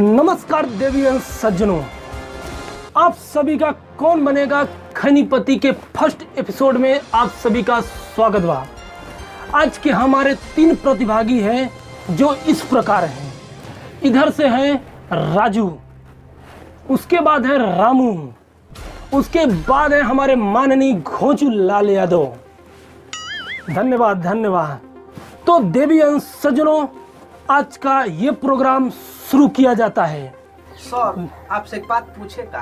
नमस्कार देवी एवं सज्जनों, आप सभी का कौन बनेगा खनीपति के फर्स्ट एपिसोड में आप सभी का स्वागत बा। आज के हमारे 3 प्रतिभागी हैं जो इस प्रकार हैं। इधर से हैं राजू, उसके बाद है रामू, उसके बाद है हमारे माननीय घोंचू लाल यादव। धन्यवाद धन्यवाद। तो देवी एवं सज्जनों, आज का ये प्रोग्राम शुरू किया जाता है। सर, आपसे एक बात पूछे का?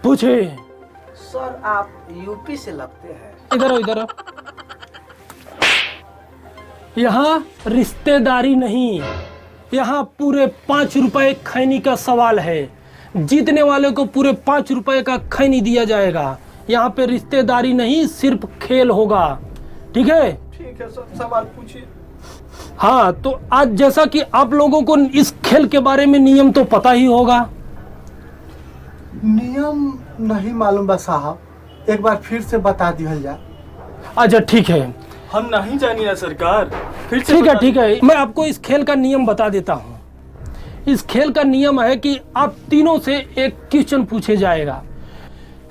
पूछे। सर, आप यूपी से लगते हैं। इधर हो, इधर हो। यहाँ रिश्तेदारी नहीं, यहाँ पूरे 5 रुपए खैनी का सवाल है। जीतने वाले को पूरे 5 रुपए का खैनी दिया जाएगा। यहाँ पे रिश्तेदारी नहीं, सिर्फ खेल होगा। ठीक है? ठीक है सर, सवाल पूछिए। हाँ, तो आज जैसा कि आप लोगों को इस खेल के बारे में नियम तो पता ही होगा। नियम नहीं मालूम बा साहब, एक बार फिर से बता दिया जाए। अच्छा ठीक है, हम नहीं जानी ना सरकार, फिर से ठीक है ठीक है, मैं आपको इस खेल का नियम बता देता हूँ। इस खेल का नियम है कि आप तीनों से एक क्वेश्चन पूछे जाएगा।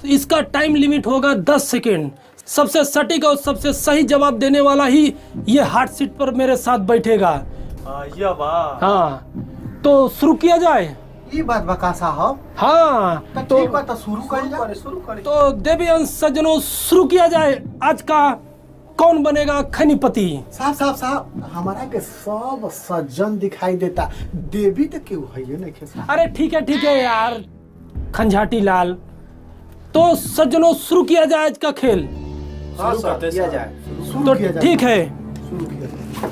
इसका टाइम लिमिट होगा 10 सेकेंड। सबसे सटीक और सबसे सही जवाब देने वाला ही ये हॉट सीट पर मेरे साथ बैठेगा। या वाह। हाँ, तो शुरू किया जाए। ये बात बका साहब। हाँ तो ठीक बात, शुरू कर जाए। शुरू करें। तो देवी अंश सज्जनों, शुरू किया जाए। आज का कौन बनेगा खनीपति। साहब साहब साहब, हमारा के सब सज्जन दिखाई देता, देवी तो क्यों है ये नहीं खेसा। अरे ठीक है यार खंजाटी लाल। तो सज्जनों, शुरू किया जाए आज का खेल। हाँ शुरू सर, करते किया सर। जाए। तो ठीक है, शुरू किया जाए।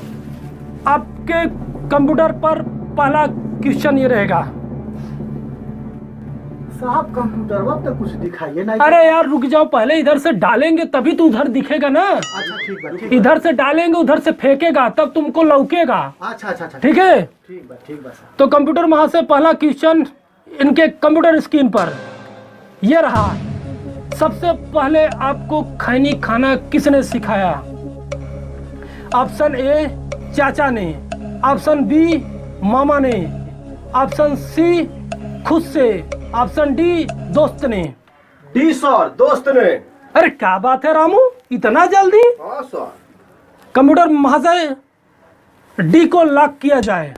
आपके कंप्यूटर पर पहला क्वेश्चन ये रहेगा। साहब कंप्यूटर वक्त तो कुछ दिखाइए नहीं। अरे यार रुक जाओ, पहले इधर से डालेंगे तभी तो उधर दिखेगा ना। अच्छा ठीक बा, ठीक इधर से डालेंगे, उधर से फेंकेगा, तब तुमको लौकेगा। बा। अच्छा ठीक है? ठीक बा साहब। तो कंप्यूटर वहां से पहला क्वेश्चन इनके कंप्यूटर स्क्रीन पर ये रहा। सबसे पहले आपको खैनी खाना किसने सिखाया? ऑप्शन ए चाचा ने, ऑप्शन बी मामा ने, ऑप्शन सी खुद से, ऑप्शन डी दोस्त ने। डी सर, दोस्त ने। अरे क्या बात है रामू, इतना जल्दी? हाँ सर। कंप्यूटर महाशय, डी को लॉक किया जाए।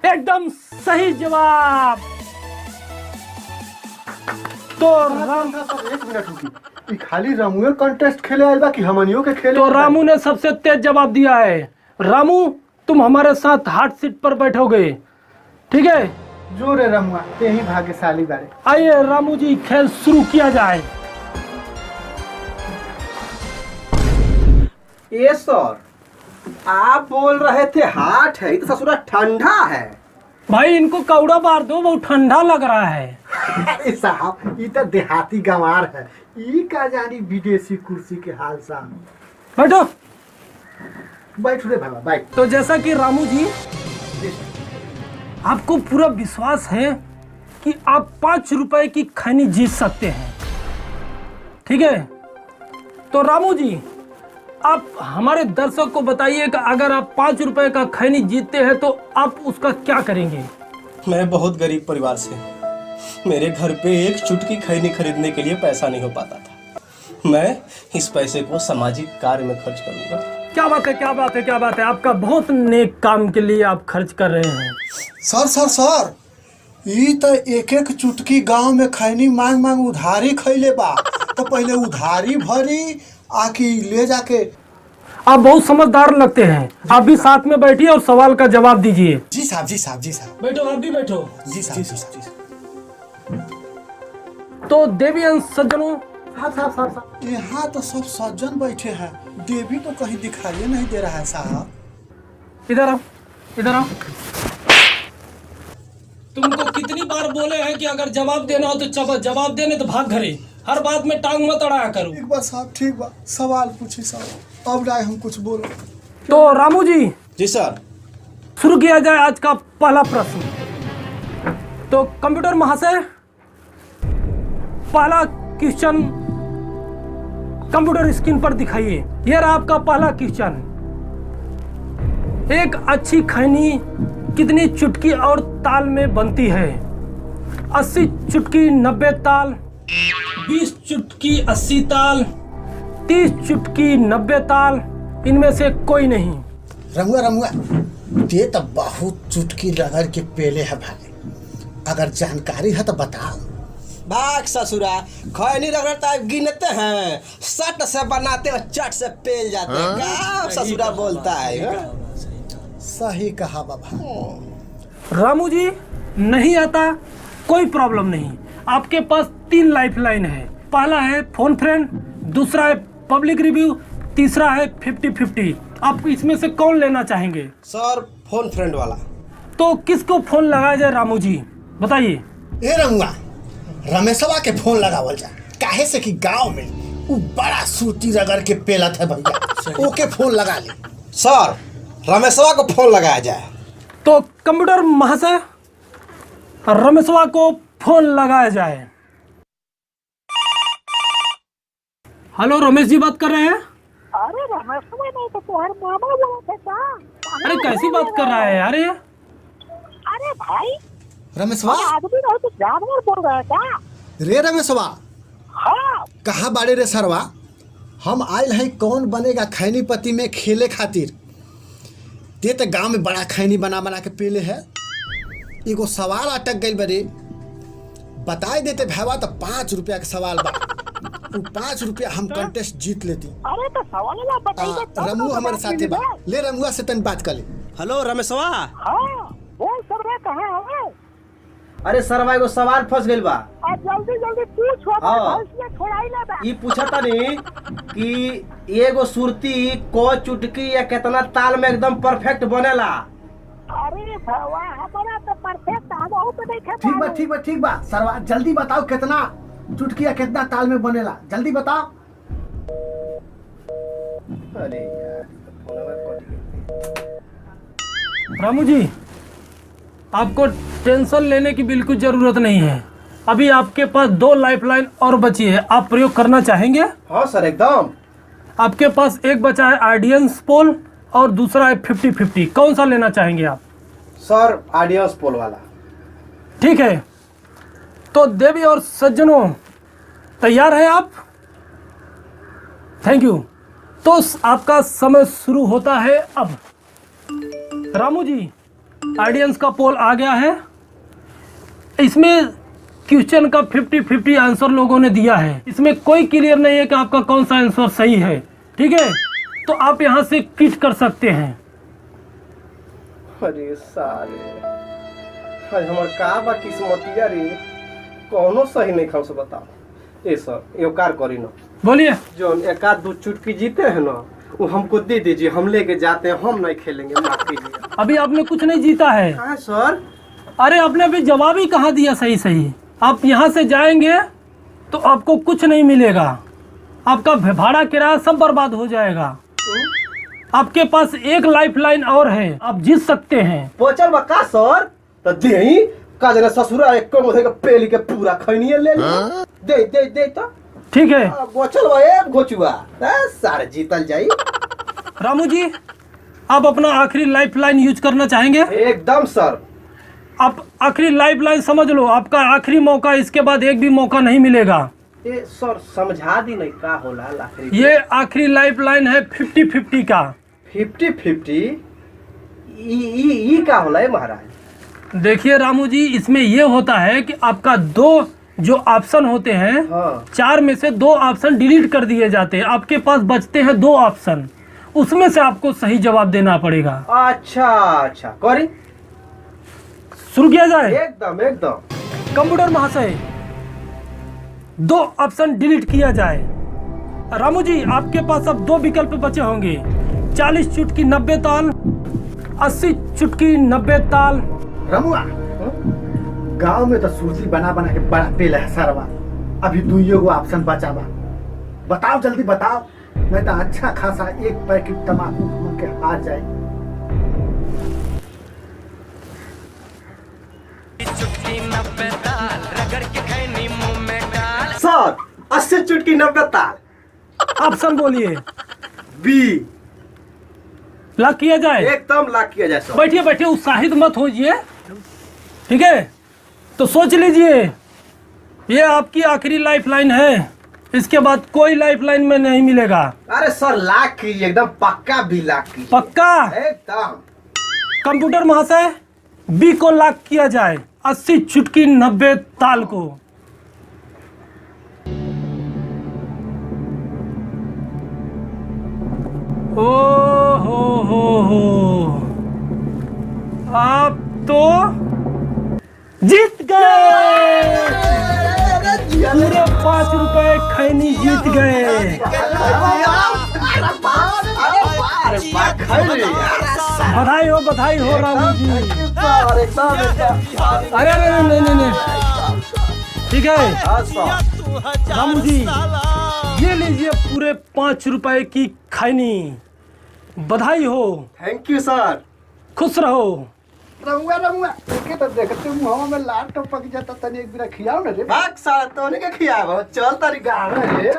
एकदम सही जवाब। तो एक मिनट रुकी, ई खाली रामुए कंटेस्ट खेले आइल बा कि हमनियो के खेले? तो रामू ने सबसे तेज जवाब दिया है। रामू, तुम हमारे साथ हॉट सीट पर बैठोगे। ठीक है? जो रे रमुआ, ते ही भाग्यशाली बारे। आइए रामू जी, खेल शुरू किया जाए। ये सर, आप बोल रहे थे हाट है, ये तो ससुरा ठंडा है। भाई इनको कौड़ा मार दो, बहुत ठंडा लग रहा है। अरे साहब, ई तो देहाती गंवार है, ई का जानी विदेशी कुर्सी के हाल साहब। बैठो। बैठ रे भाई बैठ। तो जैसा कि रामू जी, आपको पूरा विश्वास है कि आप 5 रुपए की खैनी जीत सकते हैं। ठीक है? तो रामू जी, आप हमारे दर्शक को बताइए कि अगर आप 5 रुपए का खैनी जीतते हैं तो आप उसका क्या करेंगे? मैं बहुत गरीब परिवार से, मेरे घर पे एक चुटकी खैनी खरीदने के लिए पैसा नहीं हो पाता था। मैं इस पैसे को सामाजिक कार्य में खर्च करूंगा। क्या बात है, क्या बात है, क्या बात है। आपका बहुत नेक काम के लिए आप खर्च कर रहे हैं। सर, ई तो एक एक चुटकी गांव में खैनी मांग उधारी खैले बा, तो पहले उधारी भरी आकी ले जाके। आप बहुत समझदार लगते हैं। आप भी साथ में बैठिए और सवाल का जवाब दीजिए। जी साहब। बैठो, आप भी बैठो। जी साहब। तो देवी अंश सज्जनों, साहब, यहाँ तो सब सज्जन बैठे हैं, देवी तो कहीं दिखाई नहीं दे रहा है साहब। इधर आओ, इधर आओ। तुमको कितनी बार बोले हैं कि अगर जवाब देना हो तो जवाब देने तो भाग घरे, हर बात में टांग मत अड़ाया करो। ठीक बा साहब, ठीक बा। सवाल पूछी साहब, अब राय हम कुछ बोलो। तो रामू जी, जी सर। शुरू किया जाए आज का पहला प्रश्न। तो कंप्यूटर महाशय, पहला क्वेश्चन कंप्यूटर स्क्रीन पर दिखाइए। यह रहा आपका पहला क्वेश्चन। एक अच्छी खैनी कितनी चुटकी और ताल में बनती है? 80 चुटकी 90 ताल, 20 चुटकी 80 ताल, 30 चुटकी 90 ताल, इनमें से कोई नहीं। रमुआ रमुआ ये तो बहुत चुटकी रगड़ के पेले है भाई, अगर जानकारी है तो बताओ। भाग ससुरा, खैनी रगड़ता है गिनते हैं, सट से बनाते और चट से पेल जाते हैं। क्या ससुरा बोलता है? सही कहा बाबा। रामू जी नहीं आता कोई प्रॉब्लम नहीं, आपके पास 3 लाइफलाइन है। पहला है फोन फ्रेंड, दूसरा है पब्लिक रिव्यू, तीसरा है 50-50। आप इसमें से कौन लेना चाहेंगे? सर फोन फ्रेंड वाला। तो किसको फोन लगाया जाए रामू जी, बताइए। ए रमुआ, रमेशवा के फोन लगावल जाए, काहे से कि गांव में वो बड़ा सूती रगड़ के पेलत है भैया, ओके फोन लगा ले। सर रमेशवा को फोन लगाया जाए। तो कंप्यूटर महाशय, रमेशवा को फोन लगाया जाए। हेलो, रमेश जी बात कर रहे हैं? अरे रमेश नहीं तो तुम्हारे मामा बोला थे क्या? अरे कैसी बात कर रहा है यार ये? अरे भाई रमेशवा आदमी नहीं तो जानवर बोल रहे हैं क्या? रे रमेशवा, हाँ कहाँ बाड़े रे सरवा? हम आयल है कौन बनेगा खैनीपति में खेले खातिर। ते तो गांव में बड़ा खैनी बना बना के पेले है। एगो सवाल अटक गई बरे, बताए देते भैया तो 5 रुपया के सवाल बा, वो 5 रुपया हम कंटेस्ट जीत लेती। अरे तो सवाल ना बताइए तब रमू तो हमारे बता साथे बा, दीजिए। ले रमुआ से तन बात कर ले। हेलो रमेशवा। हाँ बोल सब रहे कहाँ है? अरे सरवा एगो सवाल फंस गइल बा। और जल्दी जल्दी पूछ, हाँ। इसमें छोड़ाई ना बा। ई पूछा तानी कि एगो सुरती को चुटकी या कितना ताल में एकदम परफेक्ट बनेला। अरे भवा हमारा तो परफेक्ट हम बहुत नहीं खेता। ठीक बा सरवा, जल्दी बताओ कितना चुटकी या कितना ताल में बनेला, जल्दी बताओ। अरे यार फोनवा कट गई। रामू जी, आपको टेंशन लेने की बिल्कुल जरूरत नहीं है। अभी आपके पास 2 लाइफलाइन और बची है, आप प्रयोग करना चाहेंगे? हाँ सर एकदम। आपके पास एक बचा है ऑडियंस पोल और दूसरा है 50-50। कौन सा लेना चाहेंगे आप? सर ऑडियंस पोल वाला। ठीक है, तो देवी और सज्जनों तैयार हैं आप? Thank you. तो आपका समय शुरू होता है अब। रामू जी, ऑडियंस का पोल आ गया है। इसमें क्वेश्चन का 50-50 आंसर लोगों ने दिया है। इसमें कोई क्लियर नहीं है कि आपका कौन सा आंसर सही है। ठीक है, तो आप यहाँ से क्विट कर सकते हैं। अरे सारे आज हमार का बा किस्मतिया रे, कौनो सही नहीं खाओ से बताओ। ए सर यो कार करी ना, बोलिए। जो एक आध 2 चुटकी जीते हैं ना वो हमको दे दीजिए, हम लेके जाते हैं, हम नहीं खेलेंगे, माफ कीजिए। अभी आपने कुछ नहीं जीता है। हाँ सर। अरे आपने अभी जवाब ही कहाँ दिया सही सही। आप यहाँ से जाएंगे तो आपको कुछ नहीं मिलेगा, आपका भाड़ा किराया सब बर्बाद हो जाएगा। आपके पास एक लाइफलाइन और है, आप जीत सकते हैं। पोचल बा का सर? तो देही का जना ससुरा एक को मोथे के पेली के पूरा खैनिए ले ले। दे तो ठीक है बोचल बा ए गोचुआ, सारे जीतल जाई। रामू जी, आप अपना आखिरी लाइफलाइन यूज करना चाहेंगे? एकदम सर। आप आखिरी लाइफलाइन समझ लो, आपका आखिरी मौका, इसके बाद एक भी मौका नहीं मिलेगा। ए सर समझा दी नहीं का होला आखिरी। ये आखिरी लाइफलाइन है 50-50 का। 50-50 ई का होला है महाराज? देखिए रामू जी, इसमें ये होता है कि आपका 2 जो ऑप्शन होते हैं, हाँ। 4 में से 2 ऑप्शन डिलीट कर दिए जाते हैं। आपके पास बचते हैं 2 ऑप्शन, उसमें से आपको सही जवाब देना पड़ेगा। अच्छा करी, शुरू किया जाए? एकदम। कंप्यूटर महाशय, 2 ऑप्शन डिलीट किया जाए। रामू जी, आपके पास अब 2 विकल्प बचे होंगे, 40 चुटकी 90 ताल, 80 चुटकी 90 ताल। रमुआ, गांव में तो सुरती बना बना के बड़ा पेल है सरवा, अभी 2 गो ऑप्शन बचा बा, बताओ जल्दी बताओ, नहीं तो अच्छा खासा 1 पैकेट तम्बाकू घूम के हार जाए। सर 80 चुटकी 90 ताल। ऑप्शन बोलिए। बी। लॉक किया जाए? एकदम लॉक किया जाए सर। बैठिए बैठिए, उत्साहित मत होइए, ठीक है? तो सोच लीजिए, ये आपकी आखिरी लाइफलाइन है, इसके बाद कोई लाइफलाइन में नहीं मिलेगा। अरे सर लॉक कीजिए, एकदम पक्का भी लॉक कीजिए, पक्का? एकदम। कंप्यूटर महाशय, बी को लॉक किया जाए, 80 चुटकी 90 ताल को। ओ हो, आप तो जीत गए, पूरे 5 रुपए खैनी जीत गए। बधाई हो रामू जी। अरे अरे नहीं, ठीक है रामू जी, ये लीजिए पूरे 5 रुपए की खैनी, बधाई हो। Thank you sir. खुश रहो। रमुआ एके तो देखते मुंह में लाल टपक जाता, तनी एक बिना खियाओ ना रे। भाग साला, तोने के खियाबो, चल तारी गाँव में रे।